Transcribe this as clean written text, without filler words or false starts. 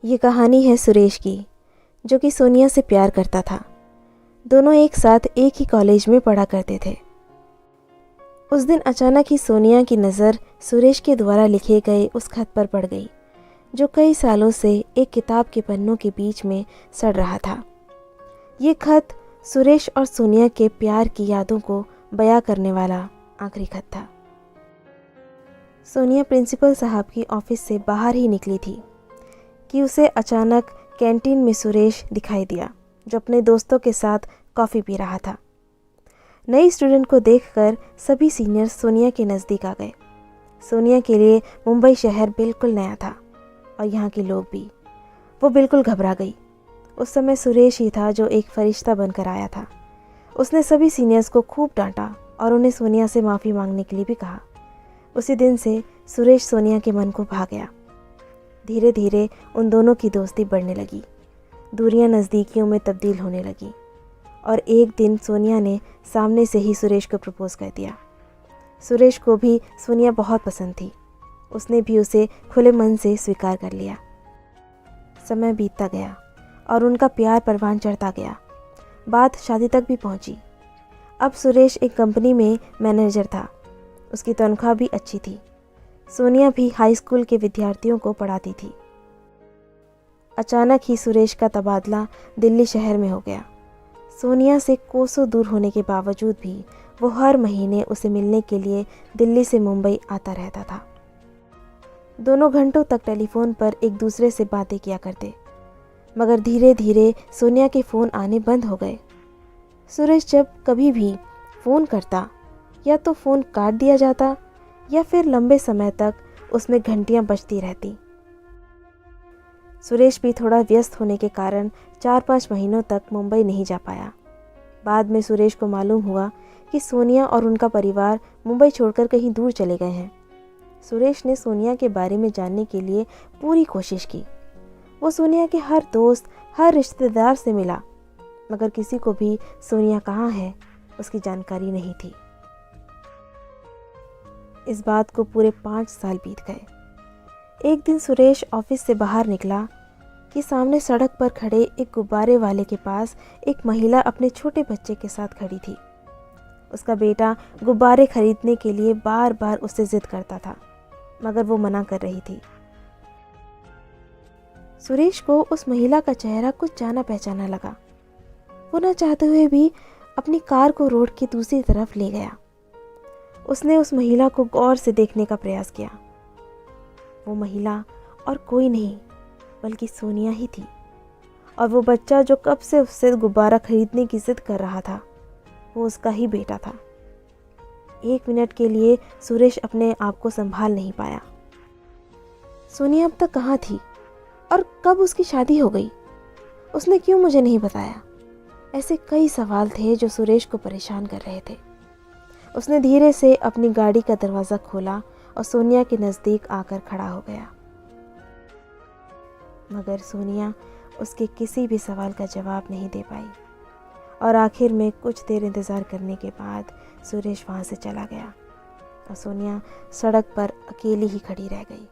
ये कहानी है सुरेश की, जो कि सोनिया से प्यार करता था। दोनों एक साथ एक ही कॉलेज में पढ़ा करते थे। उस दिन अचानक ही सोनिया की नज़र सुरेश के द्वारा लिखे गए उस खत पर पड़ गई, जो कई सालों से एक किताब के पन्नों के बीच में सड़ रहा था। ये खत सुरेश और सोनिया के प्यार की यादों को बयां करने वाला आखिरी खत था। सोनिया प्रिंसिपल साहब की ऑफिस से बाहर ही निकली थी कि उसे अचानक कैंटीन में सुरेश दिखाई दिया, जो अपने दोस्तों के साथ कॉफ़ी पी रहा था। नई स्टूडेंट को देखकर सभी सीनियर्स सोनिया के नज़दीक आ गए। सोनिया के लिए मुंबई शहर बिल्कुल नया था और यहाँ के लोग भी। वो बिल्कुल घबरा गई। उस समय सुरेश ही था जो एक फरिश्ता बनकर आया था। उसने सभी सीनियर्स को खूब डांटा और उन्हें सोनिया से माफ़ी मांगने के लिए भी कहा। उसी दिन से सुरेश सोनिया के मन को भा गया। धीरे धीरे उन दोनों की दोस्ती बढ़ने लगी, दूरियां नज़दीकियों में तब्दील होने लगी और एक दिन सोनिया ने सामने से ही सुरेश को प्रपोज़ कर दिया। सुरेश को भी सोनिया बहुत पसंद थी। उसने भी उसे खुले मन से स्वीकार कर लिया। समय बीतता गया और उनका प्यार परवान चढ़ता गया। बात शादी तक भी पहुंची। अब सुरेश एक कंपनी में मैनेजर था। उसकी तनख्वाह भी अच्छी थी। सोनिया भी हाई स्कूल के विद्यार्थियों को पढ़ाती थी। अचानक ही सुरेश का तबादला दिल्ली शहर में हो गया। सोनिया से कोसों दूर होने के बावजूद भी वो हर महीने उसे मिलने के लिए दिल्ली से मुंबई आता रहता था। दोनों घंटों तक टेलीफोन पर एक दूसरे से बातें किया करते, मगर धीरे धीरे सोनिया के फ़ोन आने बंद हो गए। सुरेश जब कभी भी फ़ोन करता, या तो फ़ोन काट दिया जाता या फिर लंबे समय तक उसमें घंटियां बजती रहती। सुरेश भी थोड़ा व्यस्त होने के कारण 4-5 महीनों तक मुंबई नहीं जा पाया। बाद में सुरेश को मालूम हुआ कि सोनिया और उनका परिवार मुंबई छोड़कर कहीं दूर चले गए हैं। सुरेश ने सोनिया के बारे में जानने के लिए पूरी कोशिश की। वो सोनिया के हर दोस्त, हर रिश्तेदार से मिला, मगर किसी को भी सोनिया कहाँ है उसकी जानकारी नहीं थी। इस बात को पूरे 5 साल बीत गए। एक दिन सुरेश ऑफिस से बाहर निकला कि सामने सड़क पर खड़े एक गुब्बारे वाले के पास एक महिला अपने छोटे बच्चे के साथ खड़ी थी। उसका बेटा गुब्बारे खरीदने के लिए बार बार उससे जिद करता था, मगर वो मना कर रही थी। सुरेश को उस महिला का चेहरा कुछ जाना पहचाना लगा। वो न चाहते हुए भी अपनी कार को रोड की दूसरी तरफ ले गया। उसने उस महिला को गौर से देखने का प्रयास किया। वो महिला और कोई नहीं बल्कि सोनिया ही थी, और वो बच्चा जो कब से उससे गुब्बारा खरीदने की जिद कर रहा था, वो उसका ही बेटा था। 1 मिनट के लिए सुरेश अपने आप को संभाल नहीं पाया। सोनिया अब तक कहाँ थी और कब उसकी शादी हो गई? उसने क्यों मुझे नहीं बताया? ऐसे कई सवाल थे जो सुरेश को परेशान कर रहे थे। उसने धीरे से अपनी गाड़ी का दरवाज़ा खोला और सोनिया के नज़दीक आकर खड़ा हो गया, मगर सोनिया उसके किसी भी सवाल का जवाब नहीं दे पाई और आखिर में कुछ देर इंतज़ार करने के बाद सुरेश वहाँ से चला गया और सोनिया सड़क पर अकेली ही खड़ी रह गई।